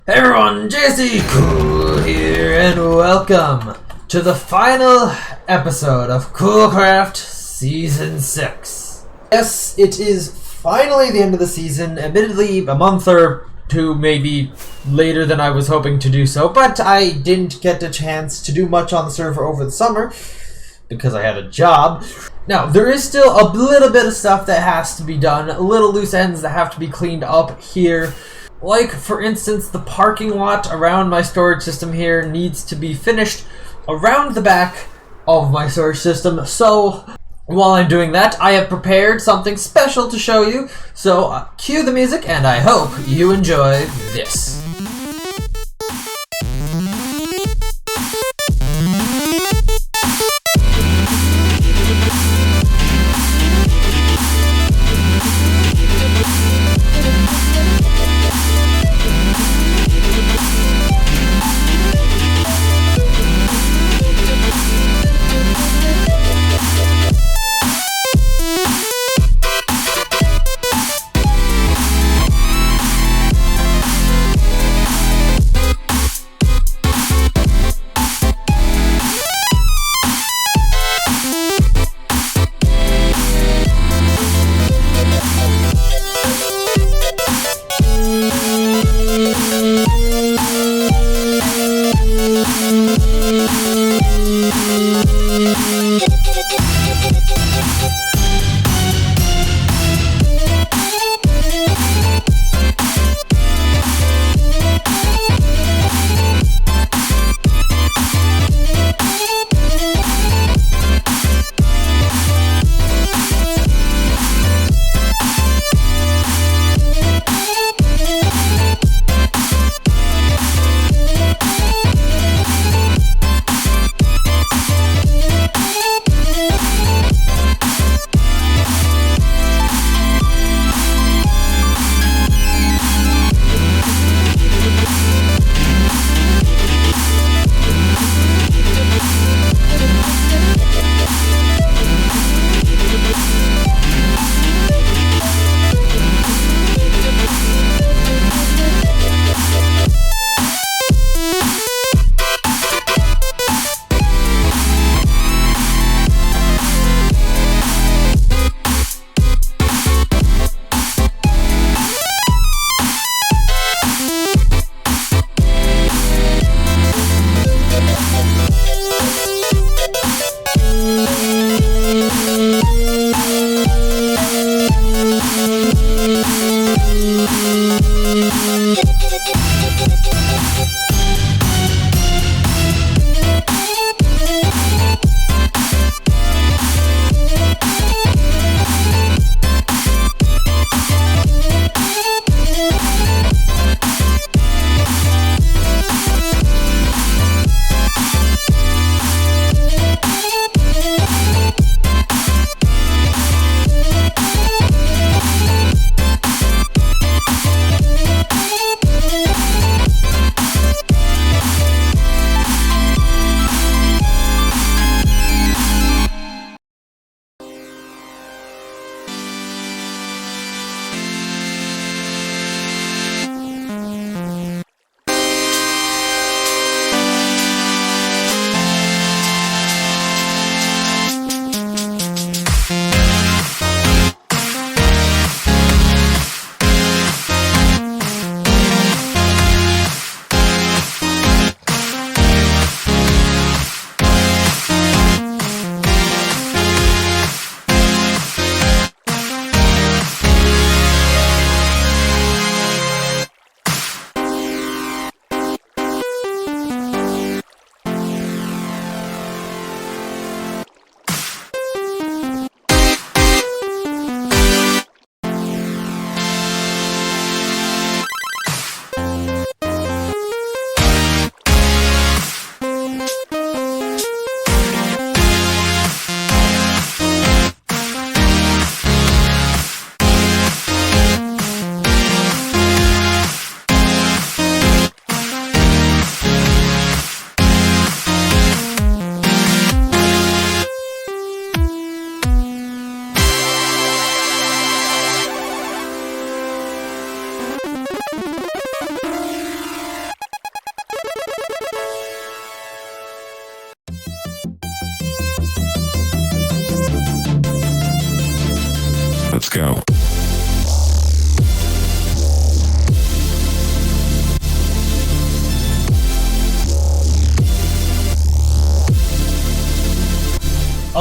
Hey everyone, JC Cool here, and welcome to the final episode of Coolcraft Season 6. Yes, it is finally the end of the season, admittedly a month or two maybe later than I was hoping to do so, but I didn't get a chance to do much on the server over the summer because I had a job. Now, there is still a little bit of stuff that has to be done, little loose ends that have to be cleaned up here. Like, for instance, the parking lot around my storage system here needs to be finished around the back of my storage system. So, while I'm doing that, I have prepared something special to show you. So, cue the music, and I hope you enjoy this.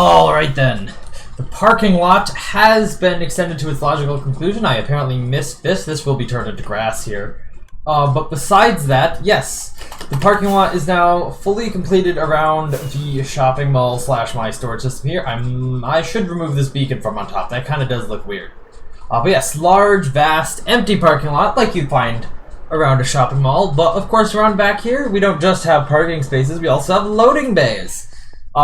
Alright then. The parking lot has been extended to its logical conclusion. I apparently missed this. This will be turned into grass here. But besides that, yes, the parking lot is now fully completed around the shopping mall / my storage system here. I should remove this beacon from on top. That kind of does look weird. But yes, large, vast, empty parking lot like you find around a shopping mall. But of course, around back here, we don't just have parking spaces. We also have loading bays,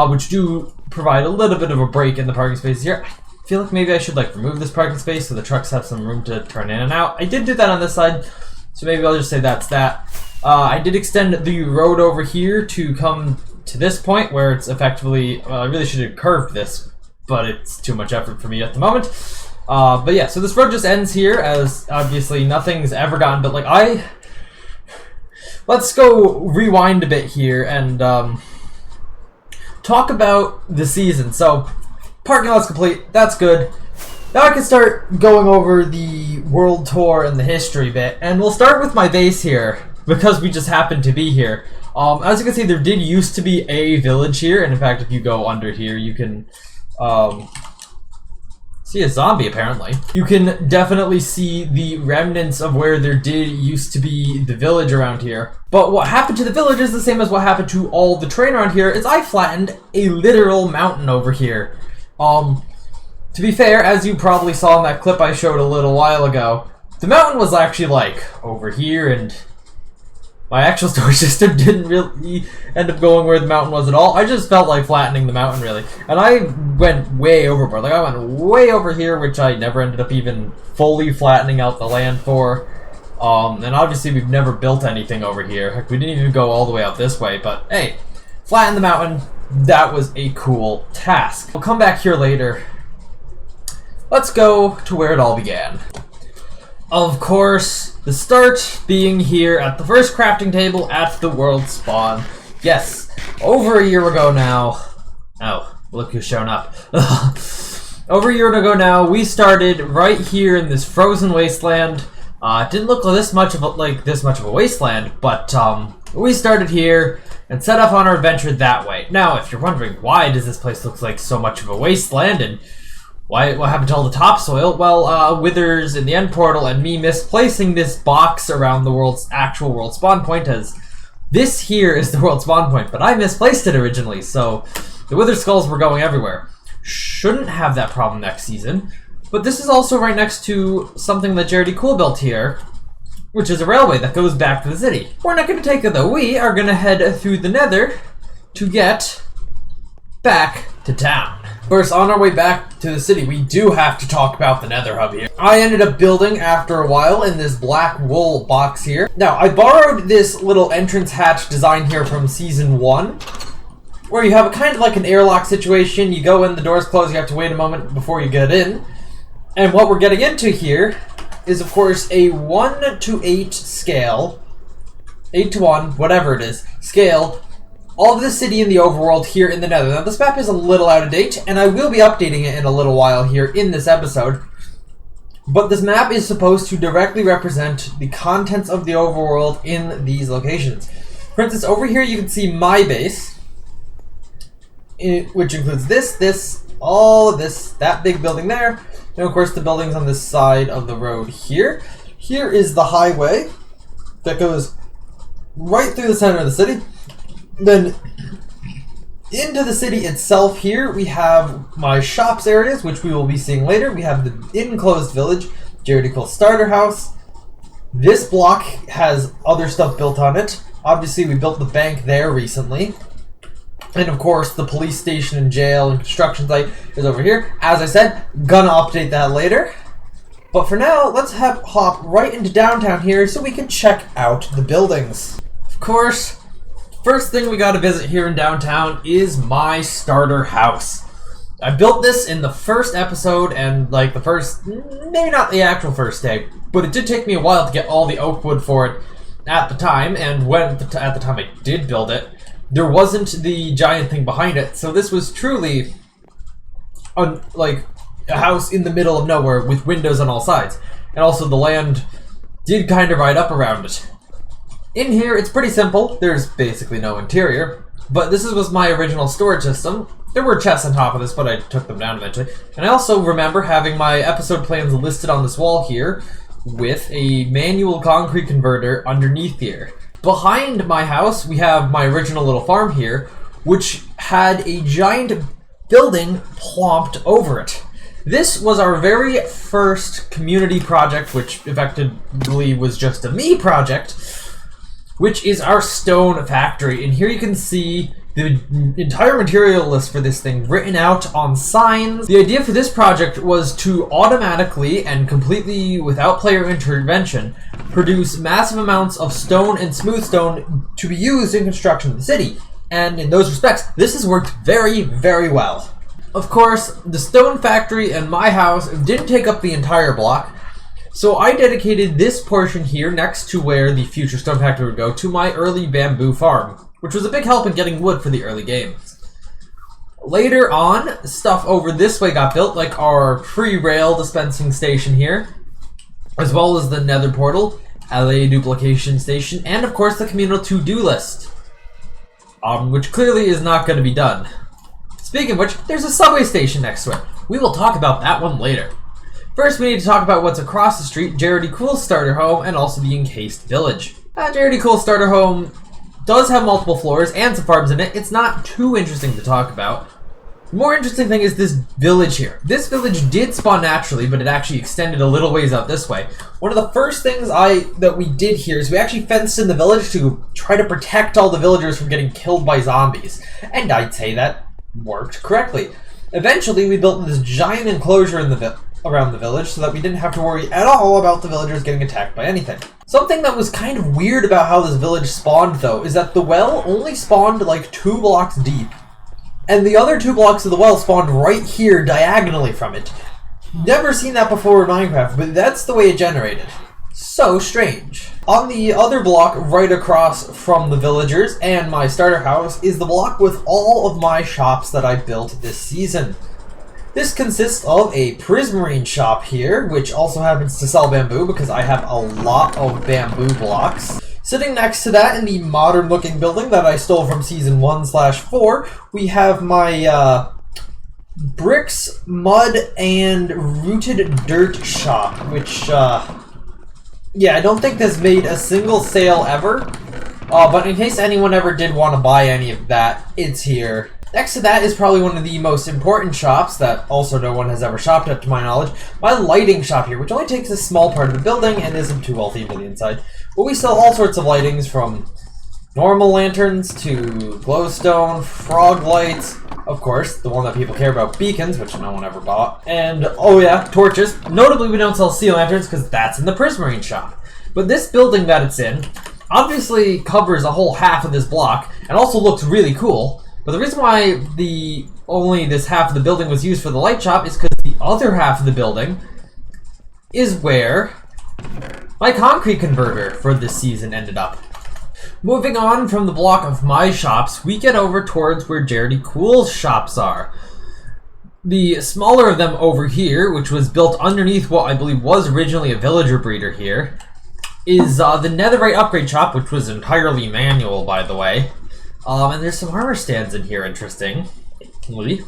which do provide a little bit of a break in the parking spaces here. I feel like maybe I should remove this parking space so the trucks have some room to turn in and out. I did do that on this side, so maybe I'll just say that's that. I did extend the road over here to come to this point where it's effectively, well, I really should have curved this, but it's too much effort for me at the moment. But yeah, so this road just ends here, as obviously nothing's ever gotten built. Let's go rewind a bit here and talk about the season. So, parking lot's complete, that's good. Now I can start going over the world tour and the history bit, and we'll start with my base here, because we just happen to be here. As you can see, there did used to be a village here, and in fact, if you go under here, you can see a zombie, apparently. You can definitely see the remnants of where there did used to be the village around here. But what happened to the village is the same as what happened to all the terrain around here, is I flattened a literal mountain over here. To be fair, as you probably saw in that clip I showed a little while ago, the mountain was actually over here, and my actual storage system didn't really end up going where the mountain was at all. I just felt like flattening the mountain, really. And I went way overboard. I went way over here, which I never ended up even fully flattening out the land for. And obviously we've never built anything over here. Heck, we didn't even go all the way out this way, but hey, flatten the mountain. That was a cool task. We'll come back here later. Let's go to where it all began. Of course, the start being here at the first crafting table at the world spawn. Yes, over a year ago now. Oh, look who's shown up. Over a year ago now, we started right here in this frozen wasteland. It didn't look this much of a wasteland, but we started here and set off on our adventure that way. Now, if you're wondering why does this place look like so much of a wasteland and what happened to all the topsoil? Well, Withers in the end portal and me misplacing this box around the actual world spawn point, as this here is the world spawn point, but I misplaced it originally, so the Wither skulls were going everywhere. Shouldn't have that problem next season, but this is also right next to something that Jaredy Cool built here, which is a railway that goes back to the city. We're not going to take it though. We are going to head through the Nether to get back to town. First, on our way back to the city, we do have to talk about the Nether hub here. I ended up building after a while in this black wool box here. Now, I borrowed this little entrance hatch design here from Season 1, where you have kind of like an airlock situation. You go in, the doors close, you have to wait a moment before you get in. And what we're getting into here is, of course, a 1:8 scale, 8:1, whatever it is, scale, all of the city in the overworld here in the Nether. Now, this map is a little out of date, and I will be updating it in a little while here in this episode. But this map is supposed to directly represent the contents of the overworld in these locations. For instance, over here you can see my base, which includes this, all of this, that big building there, and of course the buildings on this side of the road here. Here is the highway that goes right through the center of the city. Then into the city itself here, we have my shops areas, which we will be seeing later. We have the enclosed village, Jaredy Cool Starter House. This block has other stuff built on it. Obviously, we built the bank there recently. And of course, the police station and jail and construction site is over here. As I said, gonna update that later. But for now, let's hop right into downtown here so we can check out the buildings. Of course, first thing we gotta visit here in downtown is my starter house. I built this in the first episode and the first, maybe not the actual first day, but it did take me a while to get all the oak wood for it at the time, and at the time I did build it, there wasn't the giant thing behind it, so this was truly a house in the middle of nowhere with windows on all sides. And also the land did kind of ride up around it. In here, it's pretty simple. There's basically no interior, but this was my original storage system. There were chests on top of this, but I took them down eventually. And I also remember having my episode plans listed on this wall here with a manual concrete converter underneath here. Behind my house, we have my original little farm here, which had a giant building plopped over it. This was our very first community project, which effectively was just a me project, which is our stone factory. And here you can see the entire material list for this thing written out on signs. The idea for this project was to automatically and completely without player intervention produce massive amounts of stone and smooth stone to be used in construction of the city. And in those respects, this has worked very, very well. Of course, the stone factory and my house didn't take up the entire block, so I dedicated this portion here next to where the future stone factory would go to my early bamboo farm, which was a big help in getting wood for the early games. Later on, stuff over this way got built, like our pre-rail dispensing station here, as well as the nether portal, LA duplication station, and of course the communal to-do list, which clearly is not going to be done. Speaking of which, there's a subway station next to it. We will talk about that one later. First, we need to talk about what's across the street, Jared Cool's starter home, and also the encased village. Jared Cool's starter home does have multiple floors and some farms in it. It's not too interesting to talk about. The more interesting thing is this village here. This village did spawn naturally, but it actually extended a little ways out this way. One of the first things that we did here is we actually fenced in the village to try to protect all the villagers from getting killed by zombies. And I'd say that worked correctly. Eventually, we built this giant enclosure in around the village so that we didn't have to worry at all about the villagers getting attacked by anything. Something that was kind of weird about how this village spawned, though, is that the well only spawned like 2 blocks deep. And the other 2 blocks of the well spawned right here diagonally from it. Never seen that before in Minecraft, but that's the way it generated. So strange. On the other block right across from the villagers and my starter house is the block with all of my shops that I built this season. This consists of a prismarine shop here, which also happens to sell bamboo because I have a lot of bamboo blocks. Sitting next to that in the modern looking building that I stole from season 1/4, we have my bricks, mud, and rooted dirt shop, which, yeah, I don't think this made a single sale ever, but in case anyone ever did want to buy any of that, it's here. Next to that is probably one of the most important shops that also no one has ever shopped at to my knowledge, my lighting shop here, which only takes a small part of the building and isn't too well themed on the inside. But we sell all sorts of lightings from normal lanterns to glowstone, frog lights, of course, the one that people care about, beacons, which no one ever bought, and, oh yeah, torches. Notably, we don't sell sea lanterns because that's in the prismarine shop. But this building that it's in obviously covers a whole half of this block and also looks really cool. But the reason why only this half of the building was used for the light shop is because the other half of the building is where my concrete converter for this season ended up. Moving on from the block of my shops, we get over towards where Jared Cool's shops are. The smaller of them over here, which was built underneath what I believe was originally a villager breeder here, is the netherite upgrade shop, which was entirely manual, by the way. And there's some armor stands in here, interestingly.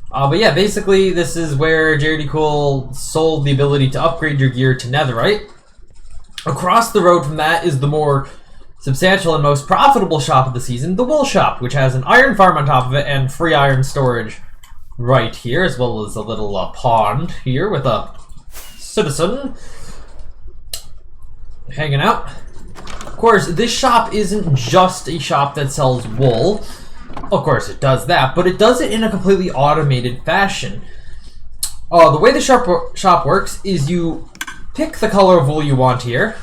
But yeah, basically this is where Jared Cool sold the ability to upgrade your gear to netherite. Across the road from that is the more substantial and most profitable shop of the season, the wool shop, which has an iron farm on top of it and free iron storage right here, as well as a little pond here with a citizen hanging out. Of course, this shop isn't just a shop that sells wool. Of course, it does that, but it does it in a completely automated fashion. The way the shop works is you pick the color of wool you want here,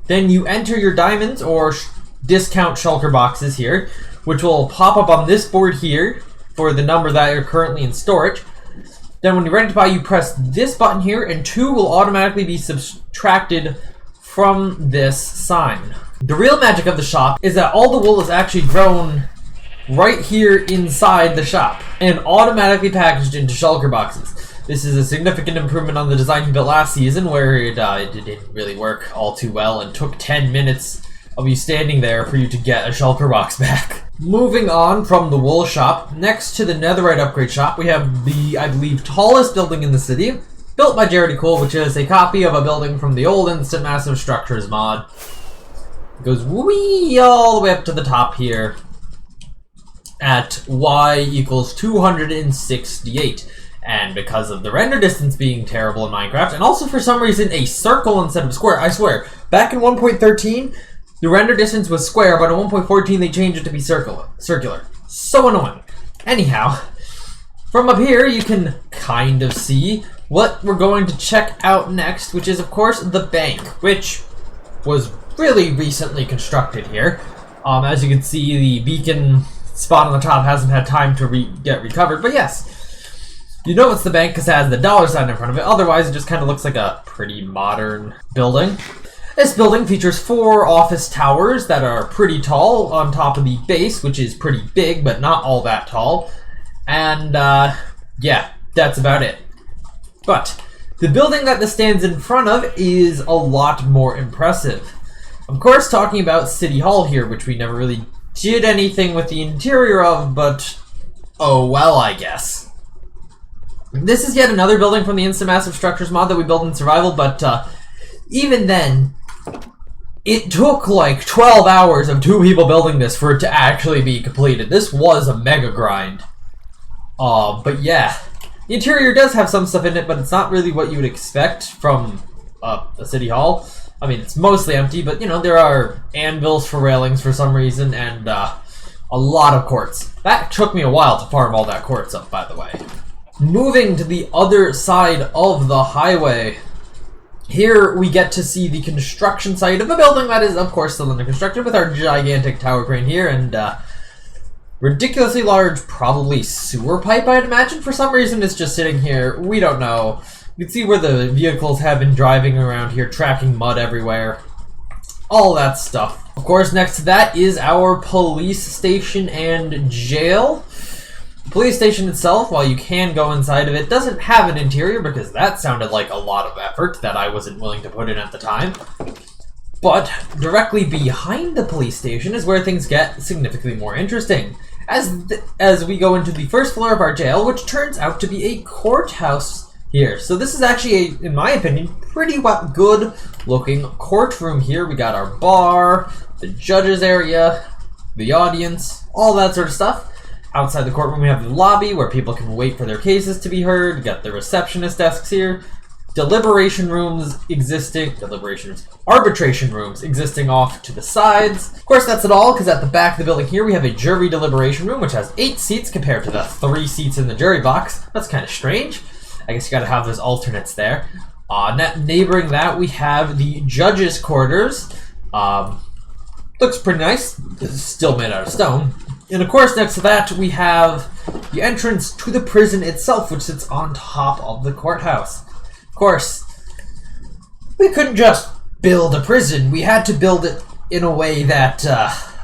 then you enter your diamonds or discount shulker boxes here, which will pop up on this board here for the number that are currently in storage. Then when you're ready to buy, you press this button here, and 2 will automatically be subtracted from this sign. The real magic of the shop is that all the wool is actually grown right here inside the shop and automatically packaged into shulker boxes. This is a significant improvement on the design you built last season, where it didn't really work all too well and took 10 minutes of you standing there for you to get a shulker box back. Moving on from the wool shop, next to the netherite upgrade shop, we have the, I believe, tallest building in the city, built by Jared Cool, which is a copy of a building from the old Instant Massive Structures mod. It goes wee all the way up to the top here at y equals 268. And because of the render distance being terrible in Minecraft, and also for some reason a circle instead of square, I swear, back in 1.13, the render distance was square, but in 1.14 they changed it to be circular. So annoying. Anyhow, from up here you can kind of see what we're going to check out next, which is of course the bank, which was really recently constructed here. As you can see, the beacon spot on the top hasn't had time to get recovered, but yes. You know it's the bank because it has the dollar sign in front of it, otherwise it just kind of looks like a pretty modern building. This building features 4 office towers that are pretty tall on top of the base, which is pretty big, but not all that tall. And, yeah, that's about it. But the building that this stands in front of is a lot more impressive. Of course, talking about City Hall here, which we never really did anything with the interior of, but oh well, I guess. This is yet another building from the Instant Massive Structures mod that we built in Survival, but even then, it took like 12 hours of 2 people building this for it to actually be completed. This was a mega grind. But yeah, the interior does have some stuff in it, but it's not really what you would expect from a City Hall. I mean, it's mostly empty, but you know, there are anvils for railings for some reason, and a lot of quartz. That took me a while to farm all that quartz up, by the way. Moving to the other side of the highway, here we get to see the construction site of a building that is, of course, still under construction, with our gigantic tower crane here and ridiculously large, probably sewer pipe, I'd imagine. For some reason, it's just sitting here. We don't know. You can see where the vehicles have been driving around here, tracking mud everywhere. All that stuff. Of course, next to that is our police station and jail. The police station itself, while you can go inside of it, doesn't have an interior because that sounded like a lot of effort that I wasn't willing to put in at the time. But directly behind the police station is where things get significantly more interesting. As we go into the first floor of our jail, which turns out to be a courthouse here. So this is actually, in my opinion, pretty good looking courtroom here. We got our bar, the judge's area, the audience, all that sort of stuff. Outside the courtroom, we have the lobby where people can wait for their cases to be heard. We got the receptionist desks here. Arbitration rooms existing off to the sides. Of course, that's not all, because at the back of the building here, we have a jury deliberation room, which has 8 seats compared to the 3 seats in the jury box. That's kind of strange. I guess you gotta have those alternates there. Neighboring that, we have the judge's quarters. Looks pretty nice. It's still made out of stone. And of course, next to that, we have the entrance to the prison itself, which sits on top of the courthouse. Of course, we couldn't just build a prison. We had to build it in a way that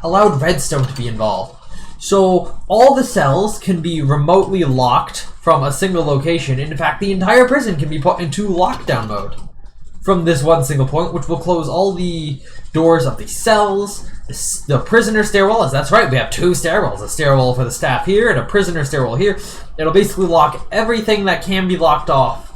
allowed redstone to be involved. So all the cells can be remotely locked from a single location. In fact, the entire prison can be put into lockdown mode from this one single point, which will close all the doors of the cells, the prisoner stairwell, as that's right, we have 2 stairwells, a stairwell for the staff here and a prisoner stairwell here. It'll basically lock everything that can be locked off,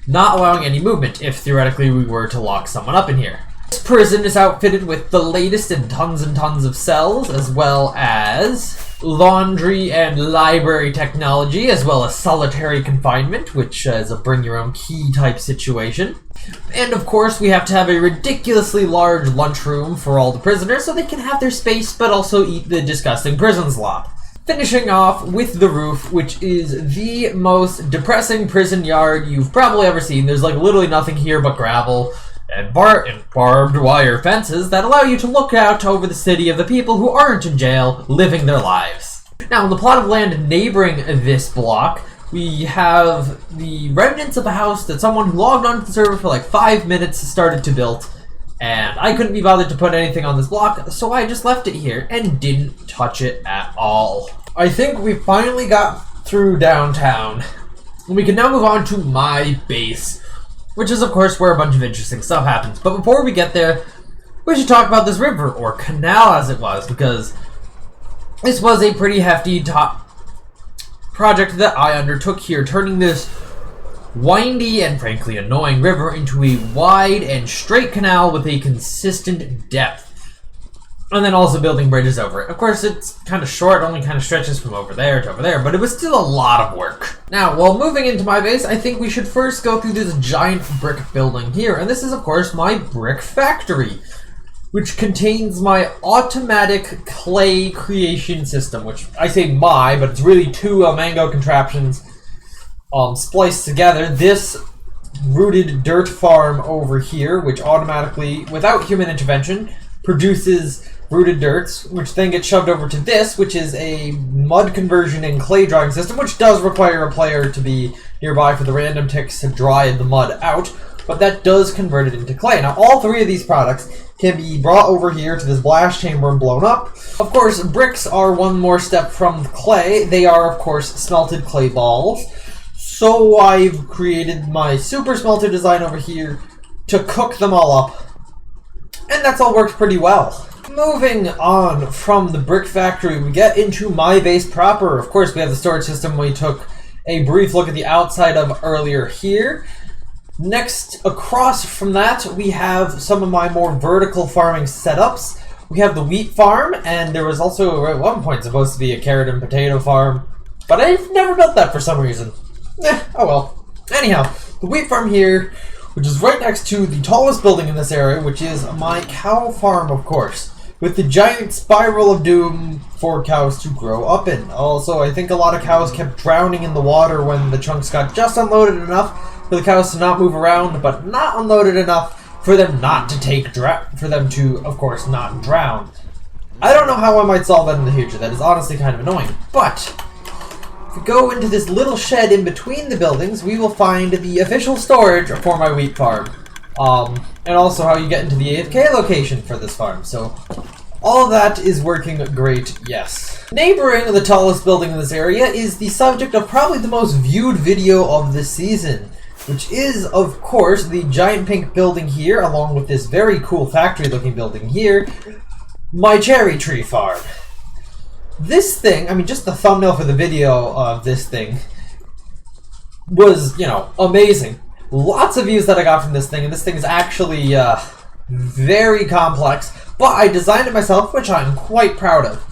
not allowing any movement if theoretically we were to lock someone up in here. This prison is outfitted with the latest in tons and tons of cells, as well as laundry and library technology, as well as solitary confinement, which is a bring your own key type situation. And of course, we have to have a ridiculously large lunchroom for all the prisoners so they can have their space but also eat the disgusting prison slop. Finishing off with the roof, which is the most depressing prison yard you've probably ever seen. There's like literally nothing here but gravel and barbed wire fences that allow you to look out over the city of the people who aren't in jail living their lives. Now, on the plot of land neighboring this block, we have the remnants of a house that someone who logged onto the server for like 5 minutes started to build, and I couldn't be bothered to put anything on this block, so I just left it here and didn't touch it at all. I think we finally got through downtown, and we can now move on to my base, which is of course where a bunch of interesting stuff happens. But before we get there, we should talk about this river, or canal as it was, because this was a pretty hefty project that I undertook here, turning this windy and frankly annoying river into a wide and straight canal with a consistent depth. And then also building bridges over it. Of course, it's kind of short, only kind of stretches from over there to over there, but it was still a lot of work. Now, while moving into my base, I think we should first go through this giant brick building here. And this is, of course, my brick factory, which contains my automatic clay creation system, which I say my, but it's really two mango contraptions spliced together. This rooted dirt farm over here, which automatically, without human intervention, produces rooted dirts, which then gets shoved over to this, which is a mud conversion and clay drying system, which does require a player to be nearby for the random ticks to dry the mud out, but that does convert it into clay. Now, all three of these products can be brought over here to this blast chamber and blown up. Of course, bricks are one more step from the clay. They are, of course, smelted clay balls. So I've created my super smelter design over here to cook them all up. And that's all worked pretty well. Moving on from the brick factory, we get into my base proper. Of course, we have the storage system we took a brief look at the outside of earlier here. Next, across from that, we have some of my more vertical farming setups. We have the wheat farm, and there was also at one point supposed to be a carrot and potato farm, but I've never built that for some reason. Oh well. Anyhow, the wheat farm here, which is right next to the tallest building in this area, which is my cow farm, of course, with the giant spiral of doom for cows to grow up in. Also, I think a lot of cows kept drowning in the water when the chunks got just unloaded enough for the cows to not move around, but not unloaded enough for them not to for them to, of course, not drown. I don't know how I might solve that in the future. That is honestly kind of annoying. But if we go into this little shed in between the buildings, we will find the official storage for my wheat farm. And also how you get into the AFK location for this farm. So all of that is working great, yes. Neighboring the tallest building in this area is the subject of probably the most viewed video of this season, which is, of course, the giant pink building here, along with this very cool factory-looking building here, my cherry tree farm. This thing, I mean, just the thumbnail for the video of this thing was, you know, amazing. Lots of views that I got from this thing, and this thing is actually very complex, but I designed it myself, which I'm quite proud of.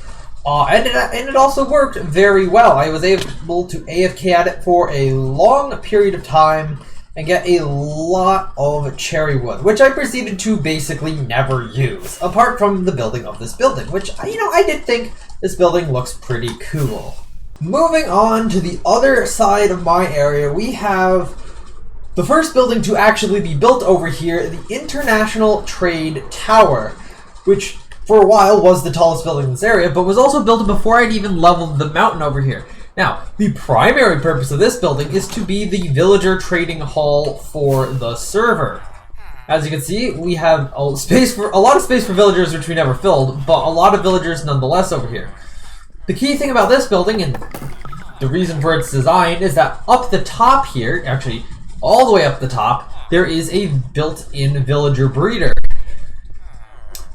And it also worked very well. I was able to AFK at it for a long period of time and get a lot of cherry wood, which I proceeded to basically never use, apart from the building of this building, which, you know, I did think this building looks pretty cool. Moving on to the other side of my area, we have the first building to actually be built over here, the International Trade Tower, which for a while was the tallest building in this area, but was also built before I'd even leveled the mountain over here. Now, the primary purpose of this building is to be the villager trading hall for the server. As you can see, we have a lot of space for villagers, which we never filled, but a lot of villagers nonetheless over here. The key thing about this building, and the reason for its design, is that up the top here, actually all the way up the top, there is a built-in villager breeder,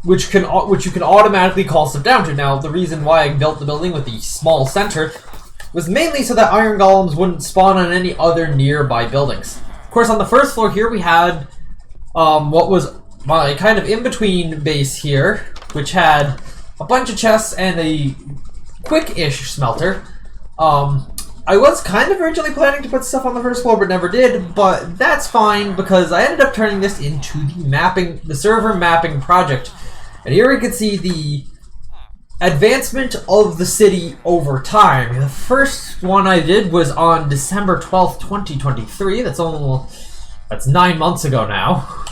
which you can automatically call stuff down to. Now, the reason why I built the building with the small center was mainly so that iron golems wouldn't spawn on any other nearby buildings. Of course, on the first floor here, we had what was my kind of in-between base here, which had a bunch of chests and a quick-ish smelter. I was kind of originally planning to put stuff on the first floor, but never did, but that's fine because I ended up turning this into the server mapping project. And here we can see the advancement of the city over time. The first one I did was on December 12th, 2023. That's 9 months ago now.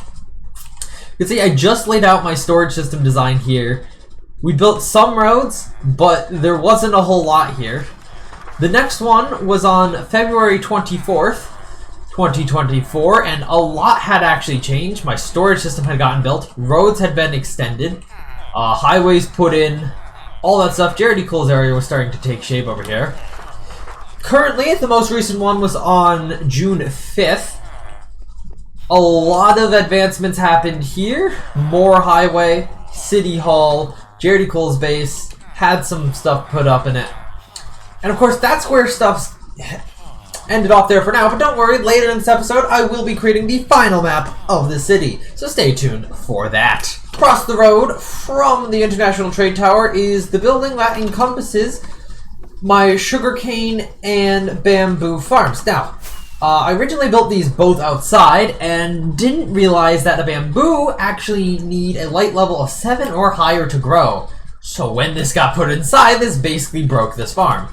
You can see I just laid out my storage system design here. We built some roads, but there wasn't a whole lot here. The next one was on February 24th, 2024, and a lot had actually changed. My storage system had gotten built, roads had been extended, highways put in, all that stuff. Jared E. Cole's area was starting to take shape over here. Currently, the most recent one was on June 5th, A lot of advancements happened here. More highway, city hall, Jerry Cole's base, had some stuff put up in it. And of course, that's where stuff's ended off there for now. But don't worry, later in this episode, I will be creating the final map of the city. So stay tuned for that. Across the road from the International Trade Tower is the building that encompasses my sugarcane and bamboo farms. Now, I originally built these both outside and didn't realize that the bamboo actually need a light level of 7 or higher to grow. So when this got put inside, this basically broke this farm.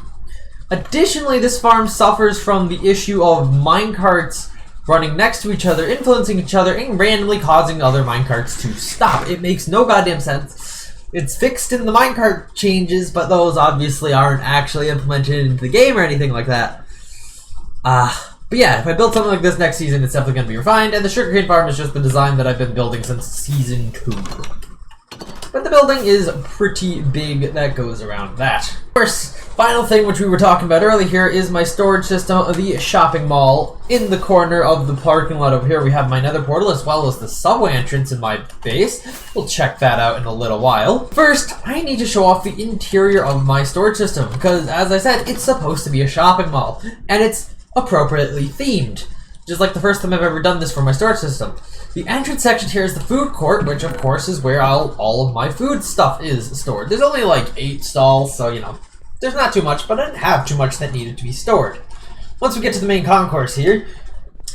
Additionally, this farm suffers from the issue of minecarts running next to each other, influencing each other, and randomly causing other minecarts to stop. It makes no goddamn sense. It's fixed in the minecart changes, but those obviously aren't actually implemented into the game or anything like that. But yeah, if I build something like this next season, it's definitely going to be refined, and the sugarcane farm is just the design that I've been building since Season 2. But the building is pretty big that goes around that. Of course, final thing which we were talking about earlier here is my storage system of the shopping mall. In the corner of the parking lot over here, we have my nether portal as well as the subway entrance in my base. We'll check that out in a little while. First, I need to show off the interior of my storage system because, as I said, it's supposed to be a shopping mall, and it's appropriately themed, just like the first time I've ever done this for my storage system. The entrance section here is the food court, which of course is where all of my food stuff is stored. There's only like 8 stalls, so you know, there's not too much, but I didn't have too much that needed to be stored. Once we get to the main concourse here,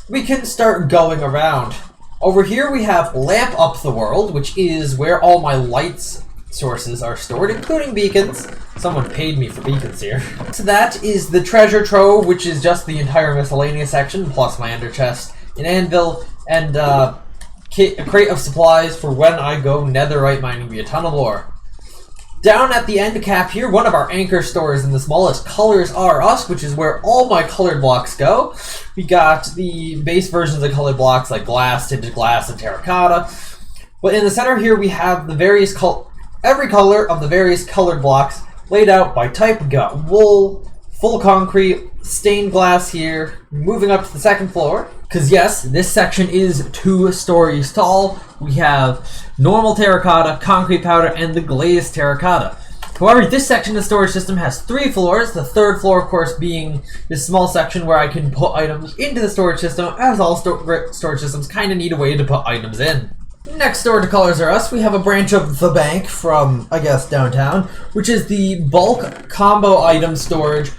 we can start going around. Over here we have Lamp Up the World, which is where all my lights sources are stored, including beacons. Someone paid me for beacons here. So that is the treasure trove, which is just the entire miscellaneous section, plus my ender chest, an anvil, and a crate of supplies for when I go netherite mining via tunnel ore. Down at the end cap here, one of our anchor stores in the smallest Colors Are Us, which is where all my colored blocks go. We got the base versions of colored blocks like glass, tinted glass, and terracotta. But in the center here, we have the various every color of the various colored blocks laid out by type. We got wool, full concrete, stained glass here, moving up to the second floor. Because yes, this section is 2 stories tall. We have normal terracotta, concrete powder, and the glazed terracotta. However, this section of the storage system has 3 floors, the third floor of course being this small section where I can put items into the storage system, as all storage systems kind of need a way to put items in. Next door to Colors Are Us, we have a branch of the bank from, I guess, downtown, which is the bulk combo item storage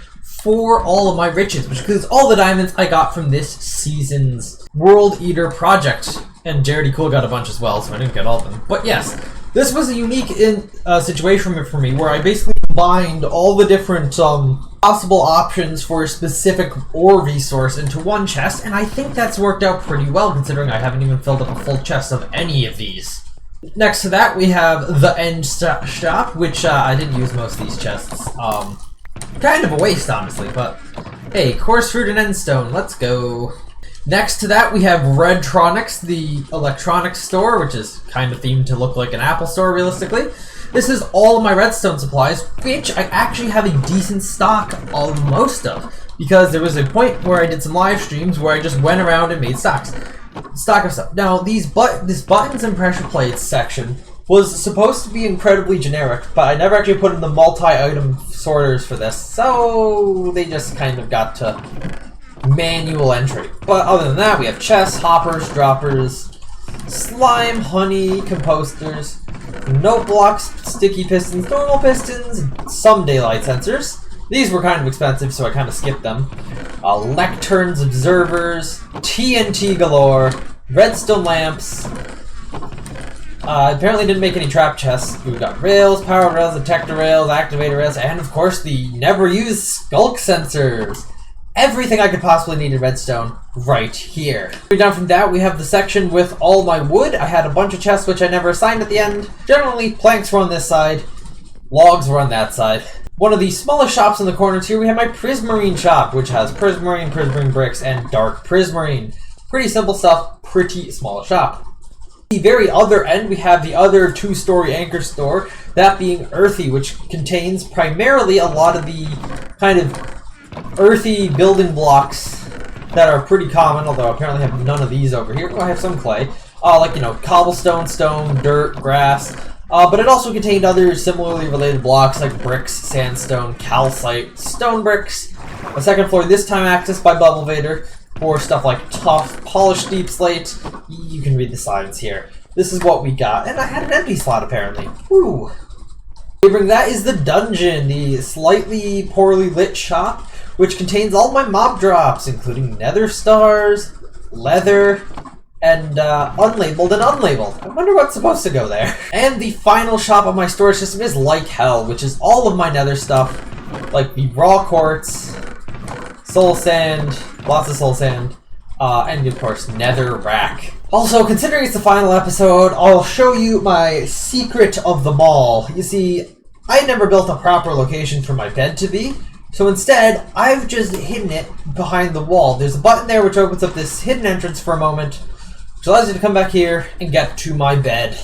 for all of my riches, which includes all the diamonds I got from this season's World Eater project. And Jared Cool got a bunch as well, so I didn't get all of them. But yes, this was a unique situation for me, where I basically combined all the different possible options for a specific ore resource into one chest, and I think that's worked out pretty well, considering I haven't even filled up a full chest of any of these. Next to that, we have the end shop, which I didn't use most of these chests. Kind of a waste, honestly, but hey, coarse fruit and endstone, let's go. Next to that, we have Redtronics, the electronics store, which is kind of themed to look like an Apple store, realistically. This is all of my redstone supplies, which I actually have a decent stock of most of, because there was a point where I did some live streams where I just went around and made stock of stuff. Now, this buttons and pressure plates section was supposed to be incredibly generic, but I never actually put in the multi-item sorters for this, so they just kind of got to manual entry. But other than that, we have chests, hoppers, droppers, slime, honey, composters, note blocks, sticky pistons, normal pistons, some daylight sensors. These were kind of expensive, so I kind of skipped them. Lecterns, observers, TNT galore, redstone lamps. Apparently didn't make any trap chests. We've got rails, power rails, detector rails, activator rails, and of course the never used skulk sensors. Everything I could possibly need in redstone right here. Down from that, we have the section with all my wood. I had a bunch of chests which I never assigned at the end. Generally, planks were on this side, logs were on that side. One of the smallest shops in the corners here, we have my prismarine shop, which has prismarine bricks, and dark prismarine. Pretty simple stuff, pretty small shop. At the very other end, we have the other 2-story anchor store, that being Earthy, which contains primarily a lot of the kind of earthy building blocks that are pretty common, although I apparently have none of these over here. Oh, I have some clay. Like, you know, cobblestone, stone, dirt, grass. But it also contained other similarly related blocks like bricks, sandstone, calcite, stone bricks. A second floor, this time accessed by Bubble Vader, for stuff like tough, polished deep slate. You can read the signs here. This is what we got. And I had an empty slot, apparently. Woo! That is the dungeon, the slightly poorly lit shop, which contains all my mob drops, including nether stars, leather, and unlabeled and unlabeled. I wonder what's supposed to go there. And the final shop of my storage system is Like Hell, which is all of my nether stuff, like the raw quartz, soul sand, lots of soul sand, and of course nether rack. Also, considering it's the final episode, I'll show you my secret of them all. You see, I never built a proper location for my bed to be, so instead, I've just hidden it behind the wall. There's a button there which opens up this hidden entrance for a moment, which allows you to come back here and get to my bed.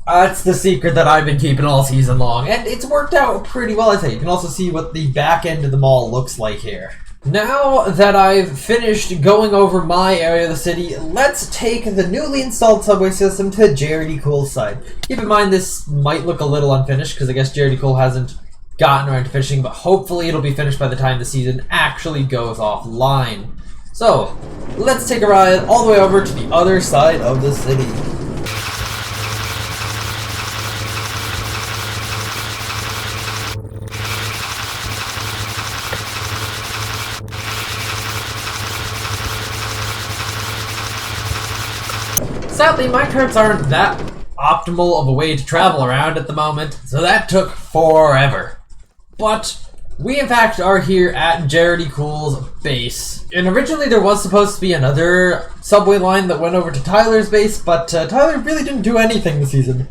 That's the secret that I've been keeping all season long, and it's worked out pretty well, I think. You can also see what the back end of the mall looks like here. Now that I've finished going over my area of the city, let's take the newly installed subway system to Jared Cool's side. Keep in mind this might look a little unfinished, because I guess Jared Cool hasn't gotten around to finishing, but hopefully it'll be finished by the time the season actually goes offline. So, let's take a ride all the way over to the other side of the city. Sadly, my carts aren't that optimal of a way to travel around at the moment, so that took forever. But we in fact are here at Jared Cool's base. And originally there was supposed to be another subway line that went over to Tyler's base, but Tyler really didn't do anything this season.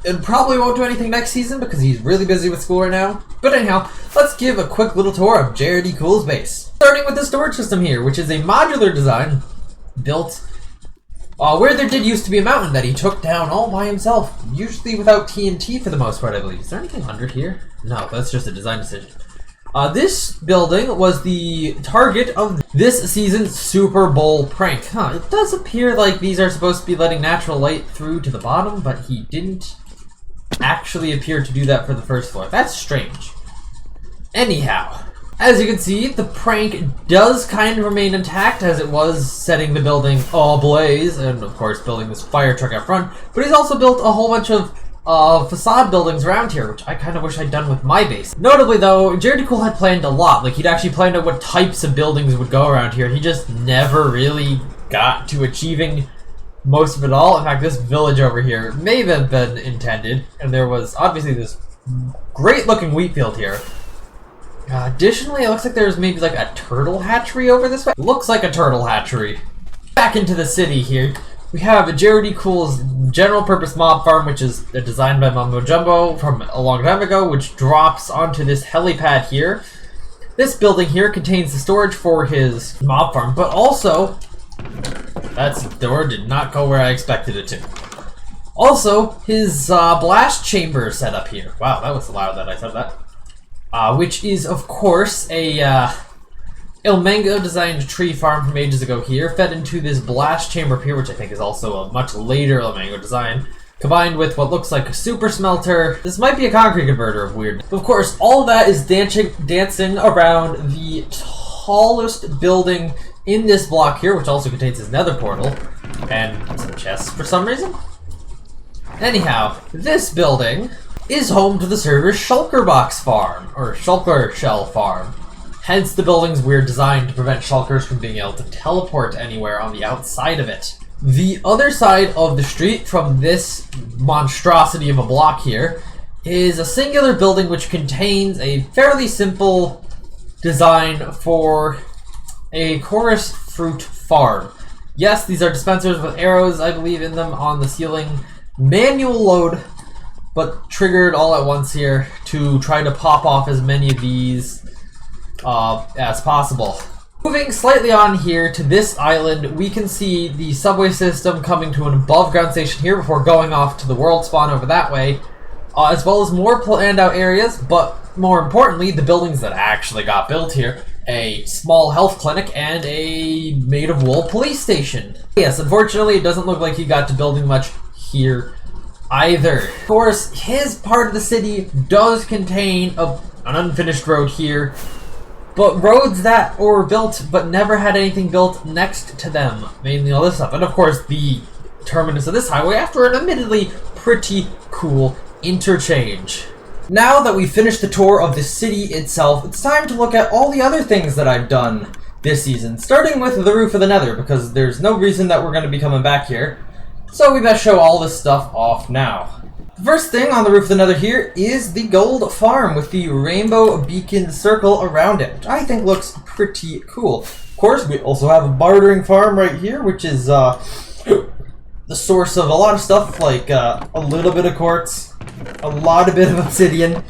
And probably won't do anything next season because he's really busy with school right now. But anyhow, let's give a quick little tour of Jared Cool's base. Starting with the storage system here, which is a modular design built where there did used to be a mountain that he took down all by himself, usually without TNT for the most part, I believe. Is there anything under here? No, that's just a design decision. This building was the target of this season's Super Bowl prank. It does appear like these are supposed to be letting natural light through to the bottom, but he didn't actually appear to do that for the first floor. That's strange. Anyhow, as you can see, the prank does kind of remain intact as it was setting the building ablaze and, of course, building this fire truck out front. But he's also built a whole bunch of facade buildings around here, which I kind of wish I'd done with my base. Notably, though, Jared Cool had planned a lot. Like, he'd actually planned out what types of buildings would go around here. He just never really got to achieving most of it all. In fact, this village over here may have been intended, and there was obviously this great-looking wheat field here. Additionally, it looks like there's maybe like a turtle hatchery over this way. Looks like a turtle hatchery. Back into the city here, we have Jared Cool's general purpose mob farm, which is designed by Mumbo Jumbo from a long time ago, which drops onto this helipad here. This building here contains the storage for his mob farm, but also, that door did not go where I expected it to. Also, his blast chamber set up here. Wow, that was loud that I said that. Which is, of course, a Il Mango designed tree farm from ages ago here, fed into this blast chamber up here, which I think is also a much later Il Mango design, combined with what looks like a super smelter. This might be a concrete converter of weird. Of course, all of that is dancing around the tallest building in this block here, which also contains his nether portal, and some chests for some reason. Anyhow, this building is home to the server's Shulker Box Farm, or Shulker Shell Farm. Hence the building's weird design to prevent shulkers from being able to teleport anywhere on the outside of it. The other side of the street from this monstrosity of a block here is a singular building which contains a fairly simple design for a chorus fruit farm. Yes, these are dispensers with arrows, I believe, in them on the ceiling. Manual load, but triggered all at once here to try to pop off as many of these as possible. Moving slightly on here to this island, we can see the subway system coming to an above ground station here before going off to the world spawn over that way, as well as more planned out areas, but more importantly, the buildings that actually got built here, a small health clinic, and a made-of-wool police station. Yes, unfortunately, it doesn't look like he got to building much here either. Of course, his part of the city does contain an unfinished road here, but roads that were built but never had anything built next to them, mainly all this stuff. And of course, the terminus of this highway after an admittedly pretty cool interchange. Now that we've finished the tour of the city itself, it's time to look at all the other things that I've done this season, starting with the Roof of the Nether, because there's no reason that we're going to be coming back here, so we best show all this stuff off now. The first thing on the Roof of the Nether here is the gold farm with the rainbow beacon circle around it, which I think looks pretty cool. Of course, we also have a bartering farm right here, which is the source of a lot of stuff, like a little bit of quartz, a lot of bit of obsidian,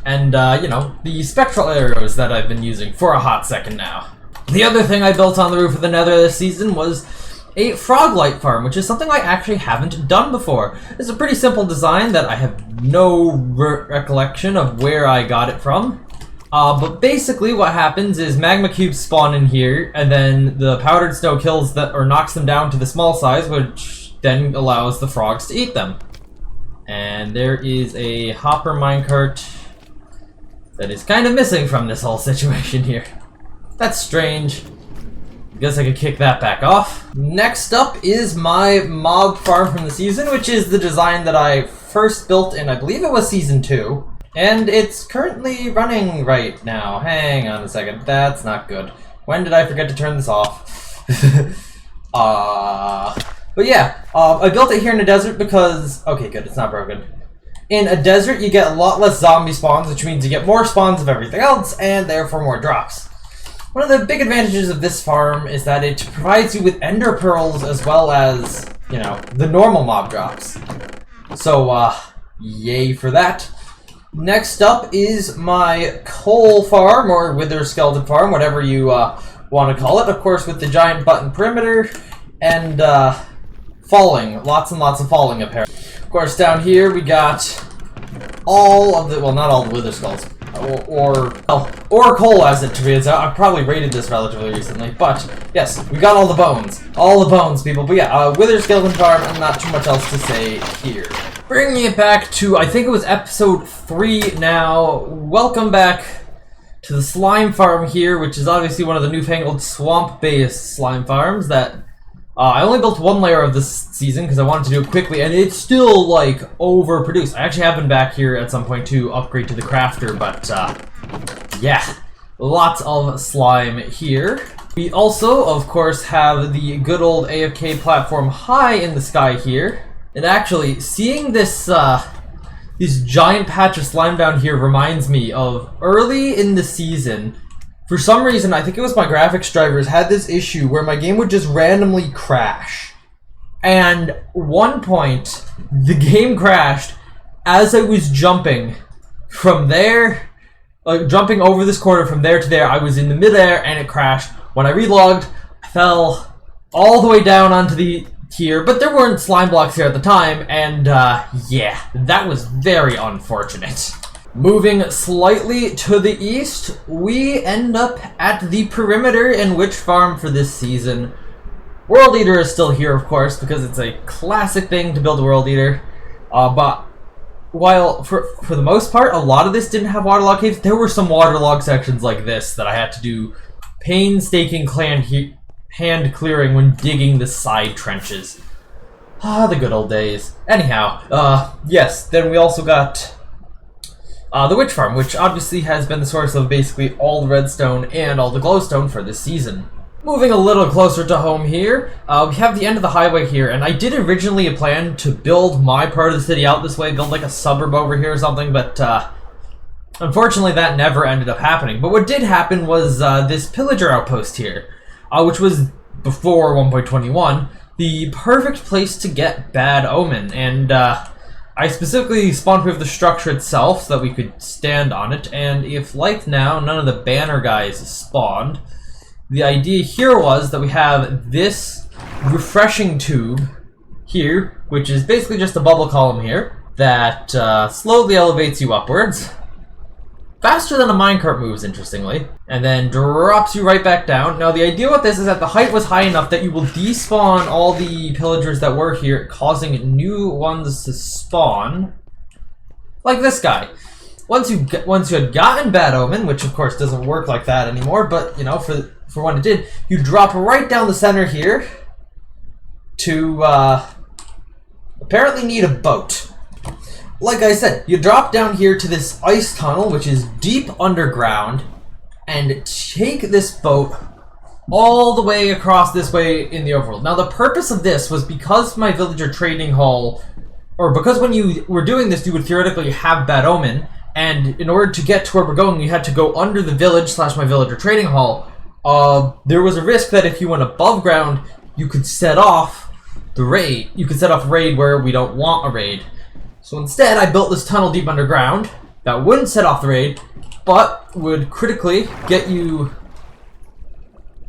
and, you know, the spectral arrows that I've been using for a hot second now. The other thing I built on the Roof of the Nether this season was a frog light farm, which is something I actually haven't done before. It's a pretty simple design that I have no recollection of where I got it from. But basically what happens is magma cubes spawn in here, and then the powdered snow kills that, or knocks them down to the small size, which then allows the frogs to eat them. And there is a hopper minecart that is kind of missing from this whole situation here. That's strange. I guess I could kick that back off. Next up is my mob farm from the season, which is the design that I first built in, I believe it was Season 2. And it's currently running right now. Hang on a second, that's not good. When did I forget to turn this off? But yeah, I built it here in a desert because... Okay, good, it's not broken. In a desert, you get a lot less zombie spawns, which means you get more spawns of everything else, and therefore more drops. One of the big advantages of this farm is that it provides you with ender pearls as well as, you know, the normal mob drops. So, yay for that. Next up is my coal farm, or wither skeleton farm, whatever you want to call it. Of course, with the giant button perimeter, and falling. Lots and lots of falling, apparently. Of course, down here we got all of the, well, not all the wither skulls, or coal as it turns out. I've probably rated this relatively recently, but yes, we got all the bones. All the bones, people. But yeah, wither skeleton farm, and not too much else to say here. Bringing it back to, I think it was episode 3 now. Welcome back to the slime farm here, which is obviously one of the newfangled swamp-based slime farms that I only built one layer of this season because I wanted to do it quickly, and it's still, like, overproduced. I actually have been back here at some point to upgrade to the crafter, but, yeah. Lots of slime here. We also, of course, have the good old AFK platform high in the sky here. And actually, seeing this giant patch of slime down here reminds me of early in the season. For some reason, I think it was my graphics drivers had this issue where my game would just randomly crash. And one point, the game crashed as I was jumping from there, jumping over this corner from there to there. I was in the midair and it crashed. When I relogged, I fell all the way down onto the here, but there weren't slime blocks here at the time, and yeah, that was very unfortunate. Moving slightly to the east, we end up at the perimeter and witch farm for this season. World Eater is still here, of course, because it's a classic thing to build a World Eater. But while for the most part, a lot of this didn't have waterlog caves, there were some waterlog sections like this that I had to do painstaking hand clearing when digging the side trenches. Ah, the good old days. Anyhow, yes, then we also got the witch farm, which obviously has been the source of basically all the redstone and all the glowstone for this season. Moving a little closer to home here, we have the end of the highway here, and I did originally plan to build my part of the city out this way, build like a suburb over here or something, but unfortunately that never ended up happening. But what did happen was this pillager outpost here, which was, before 1.21, the perfect place to get Bad Omen, and I specifically spawn-proofed the structure itself so that we could stand on it, and if, like now, none of the banner guys spawned, the idea here was that we have this refreshing tube here, which is basically just a bubble column here, that slowly elevates you upwards. faster than a minecart moves, interestingly, and then drops you right back down. Now, the idea with this is that the height was high enough that you will despawn all the pillagers that were here, causing new ones to spawn, like this guy. Once you had gotten Bad Omen, which of course doesn't work like that anymore, but you know, for when it did, you drop right down the center here to apparently need a boat. Like I said, you drop down here to this ice tunnel, which is deep underground, and take this boat all the way across this way in the overworld. Now, the purpose of this was because my villager trading hall, or because when you were doing this, you would theoretically have Bad Omen, and in order to get to where we're going, you had to go under the village / my villager trading hall. There was a risk that if you went above ground, you could set off the raid. You could set off a raid where we don't want a raid. So instead, I built this tunnel deep underground that wouldn't set off the raid, but would critically get you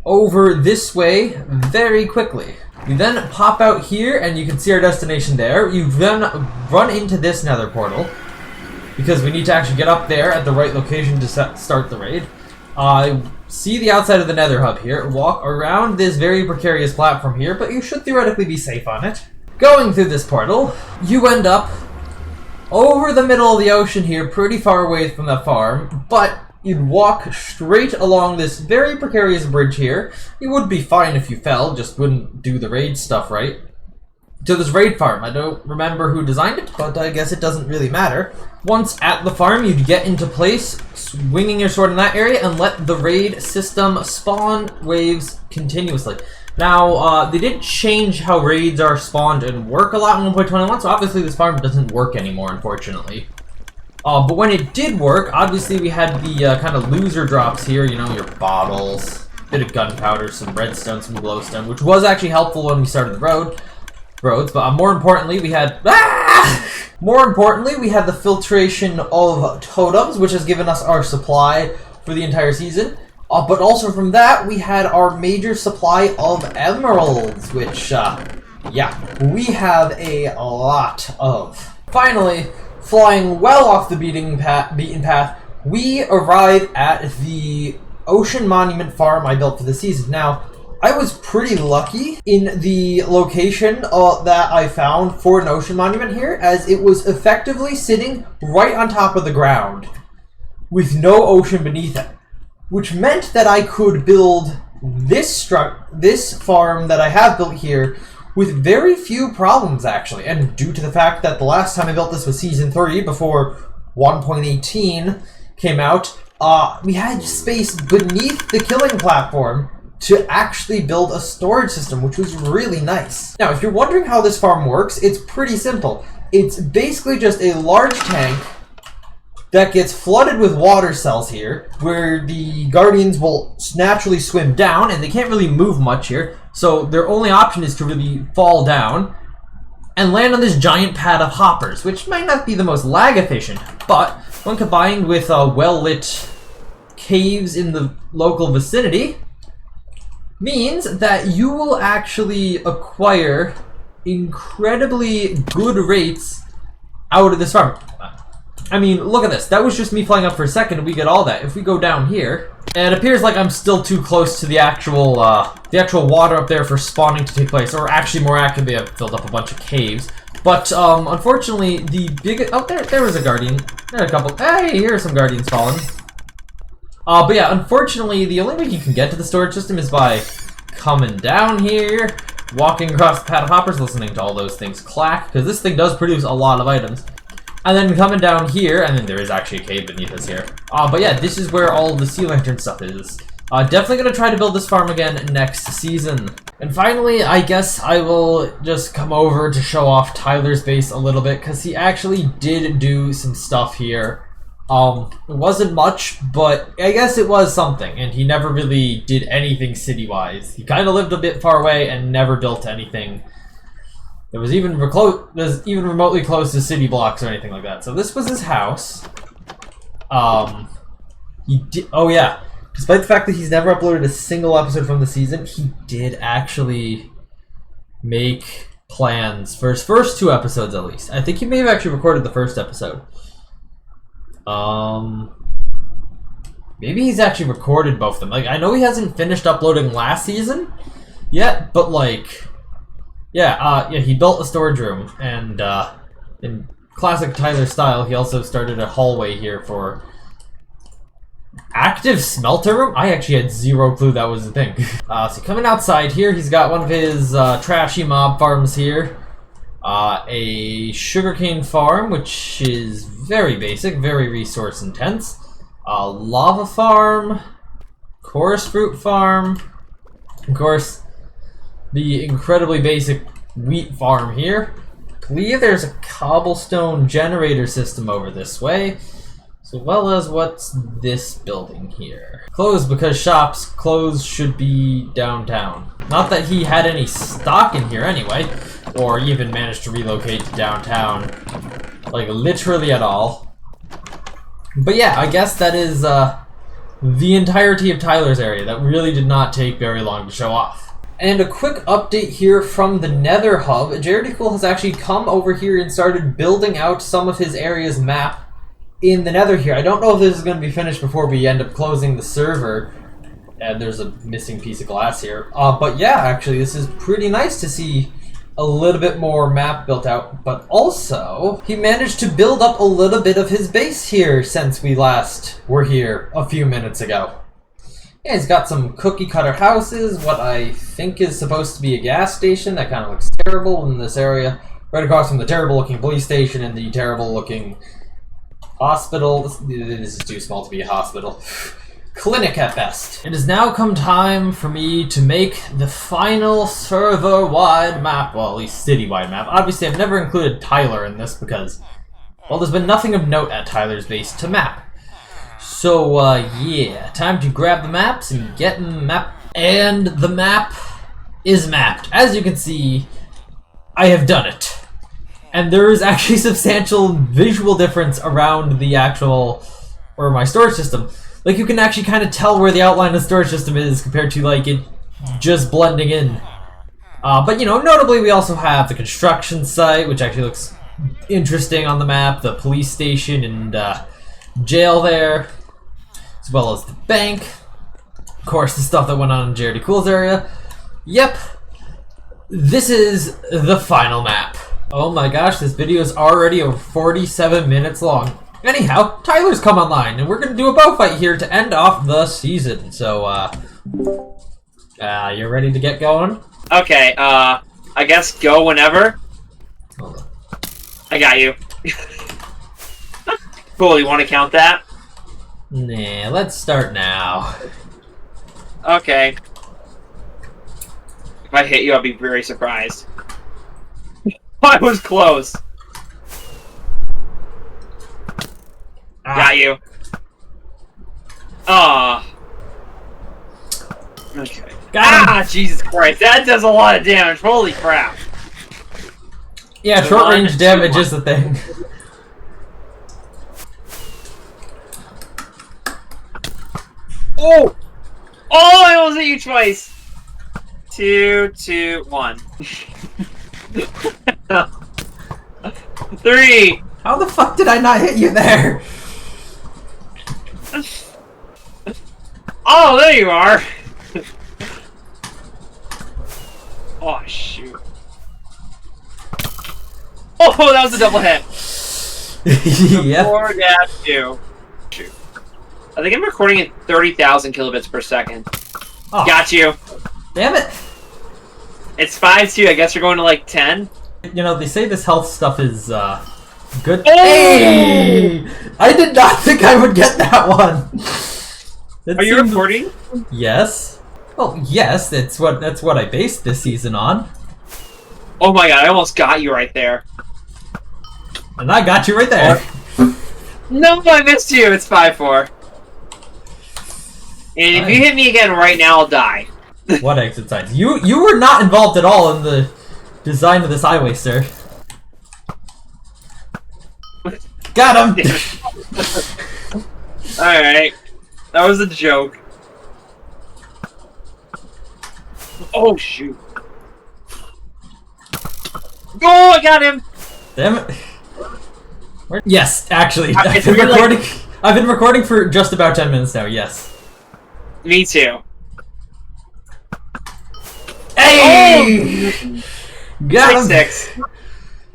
over this way very quickly. You then pop out here, and you can see our destination there. You then run into this nether portal, because we need to actually get up there at the right location to start the raid. See the outside of the nether hub here. Walk around this very precarious platform here, but you should theoretically be safe on it. Going through this portal, you end up over the middle of the ocean here, pretty far away from the farm, but you'd walk straight along this very precarious bridge here. You would be fine if you fell, just wouldn't do the raid stuff right. To this raid farm. I don't remember who designed it, but I guess it doesn't really matter. Once at the farm, you'd get into place, swinging your sword in that area, and let the raid system spawn waves continuously. Now, they did change how raids are spawned and work a lot in 1.21, so obviously this farm doesn't work anymore, unfortunately. But when it did work, obviously we had the kind of loser drops here, you know, your bottles, a bit of gunpowder, some redstone, some glowstone, which was actually helpful when we started the roads, but more importantly, we had... More importantly, we had the filtration of totems, which has given us our supply for the entire season. But also from that, we had our major supply of emeralds, which, yeah, we have a lot of. Finally, flying well off the beaten path, we arrive at the Ocean Monument farm I built for the season. Now, I was pretty lucky in the location that I found for an ocean monument here, as it was effectively sitting right on top of the ground with no ocean beneath it, which meant that I could build this farm that I have built here with very few problems, actually. And due to the fact that the last time I built this was Season 3, before 1.18 came out, we had space beneath the killing platform to actually build a storage system, which was really nice. Now, if you're wondering how this farm works, it's pretty simple. It's basically just a large tank that gets flooded with water cells here, where the guardians will naturally swim down, and they can't really move much here, so their only option is to really fall down and land on this giant pad of hoppers, which might not be the most lag efficient, but when combined with well-lit caves in the local vicinity, means that you will actually acquire incredibly good rates out of this farm. I mean, look at this. That was just me flying up for a second and we get all that. If we go down here, and it appears like I'm still too close to the actual water up there for spawning to take place, or actually more accurately, I've filled up a bunch of caves. But unfortunately, the big... Oh, there was a guardian. There are a couple... Hey, here are some guardians falling. But yeah, unfortunately, the only way you can get to the storage system is by coming down here, walking across the pad of hoppers, listening to all those things clack, because this thing does produce a lot of items. And then coming down here, and then there is actually a cave beneath us here. But yeah, this is where all the sea lantern stuff is. Definitely going to try to build this farm again next season. And finally, I guess I will just come over to show off Tyler's base a little bit, because he actually did do some stuff here. It wasn't much, but I guess it was something, and he never really did anything city-wise. He kind of lived a bit far away and never built anything that was even remotely close to city blocks or anything like that. So this was his house. He did. Oh yeah. Despite the fact that he's never uploaded a single episode from the season, he did actually make plans for his first 2 episodes at least. I think he may have actually recorded the first episode. Maybe he's actually recorded both of them. Like, I know he hasn't finished uploading last season yet, but like, yeah, he built a storage room, and in classic Tyler style, he also started a hallway here for active smelter room? I actually had zero clue that was a thing. So coming outside here, he's got one of his trashy mob farms here. A sugarcane farm, which is very basic, very resource intense. A lava farm, chorus fruit farm, of course, the incredibly basic wheat farm here. I believe there's a cobblestone generator system over this way, as well as what's this building here. Closed because shops closed should be downtown. Not that he had any stock in here anyway, or even managed to relocate to downtown, like literally at all. But yeah, I guess that is the entirety of Tyler's area. That really did not take very long to show off. And a quick update here from the Nether Hub. e43 has actually come over here and started building out some of his area's map in the Nether here. I don't know if this is going to be finished before we end up closing the server. And there's a missing piece of glass here. But yeah, actually, this is pretty nice to see a little bit more map built out. But also, he managed to build up a little bit of his base here since we last were here a few minutes ago. Yeah, he's got some cookie cutter houses, what I think is supposed to be a gas station. That kind of looks terrible in this area. Right across from the terrible looking police station and the terrible looking hospital. This is too small to be a hospital. Clinic at best. It has now come time for me to make the final server-wide map. Well, at least city-wide map. Obviously, I've never included Tyler in this because, well, there's been nothing of note at Tyler's base to map. So, yeah, time to grab the maps and get in the map. And the map is mapped. As you can see, I have done it. And there is actually substantial visual difference around the actual, or my storage system. Like, you can actually kind of tell where the outline of the storage system is compared to, like, it just blending in. But, you know, notably we also have the construction site, which actually looks interesting on the map, the police station and jail there, as well as the bank. Of course, the stuff that went on in e43's area. Yep, this is the final map. Oh my gosh, this video is already over 47 minutes long. Anyhow, Tyler's come online, and we're gonna do a bow fight here to end off the season. So, you ready to get going? Okay, I guess go whenever. Hold on. I got you. Cool, you want to count that? Nah, let's start now. Okay. If I hit you, I'll be very surprised. I was close. Got you. Okay. Got him. Jesus Christ, that does a lot of damage. Holy crap. Yeah, short range damage is the thing. Oh! Oh, I almost hit you twice. 2, 2, 1. 3. How the fuck did I not hit you there? Oh, there you are. Oh, shoot. Oh, that was a double hit. Yep. 4-2. Shoot. I think I'm recording at 30,000 kilobits per second. Oh. Got you. Damn it. It's 5-2. I guess you're going to like 10. You know, they say this health stuff is, good. Oh! Hey! I did not think I would get that one. Are you recording? Yes. Well, yes, that's what I based this season on. Oh my god, I almost got you right there. And I got you right there. No, I missed you. It's 5-4. And if you hit me again right now, I'll die. What exit signs? You were not involved at all in the design of this highway, sir. Got him! Alright. That was a joke. Oh, shoot. Oh, I got him! Damn it. Yes, actually, It's I've been really recording. I've been recording for just about 10 minutes now, yes. Me too. Hey! Oh! Got him! 6.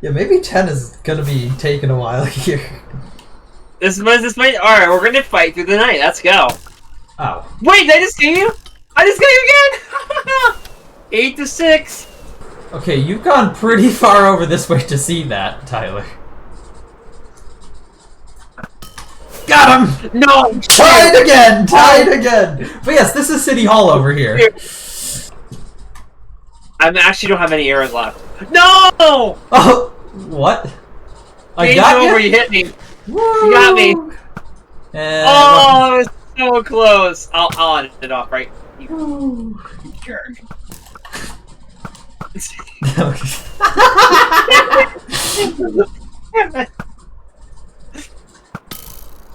Yeah, maybe 10 is gonna be taking a while here. This might. Alright, we're gonna fight through the night. Let's go. Oh. Wait, did I just see you? I just got you again! 8-6. Okay, you've gone pretty far over this way to see that, Tyler. Got him! No! Tied again! Tied again! But yes, this is City Hall over here. I actually don't have any arrows left. No! Oh! What? I Game got over, you? you hit me. Woo! You got me. And Oh, it was so close. I'll end it off, right? You jerk.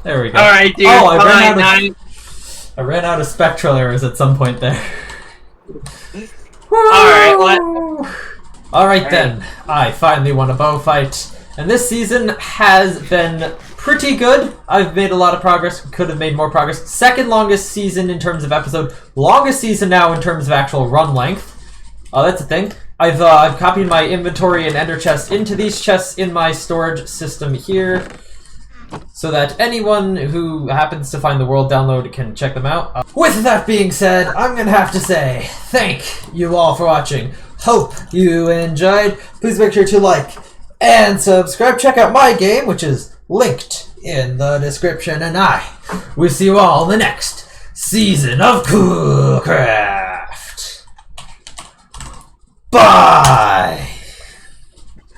There we go. Alright, dude. Oh, I ran out of spectral arrows at some point there. Alright, what? Alright then. I finally won a bow fight. And this season has been pretty good. I've made a lot of progress. Could have made more progress. Second longest season in terms of episode. Longest season now in terms of actual run length. Oh, that's a thing. I've copied my inventory and ender chest into these chests in my storage system here, so that anyone who happens to find the world download can check them out. With that being said, I'm gonna have to say thank you all for watching. Hope you enjoyed. Please make sure to like and subscribe. Check out my game, which is linked in the description, and I will see you all in the next season of Coolcraft. Bye!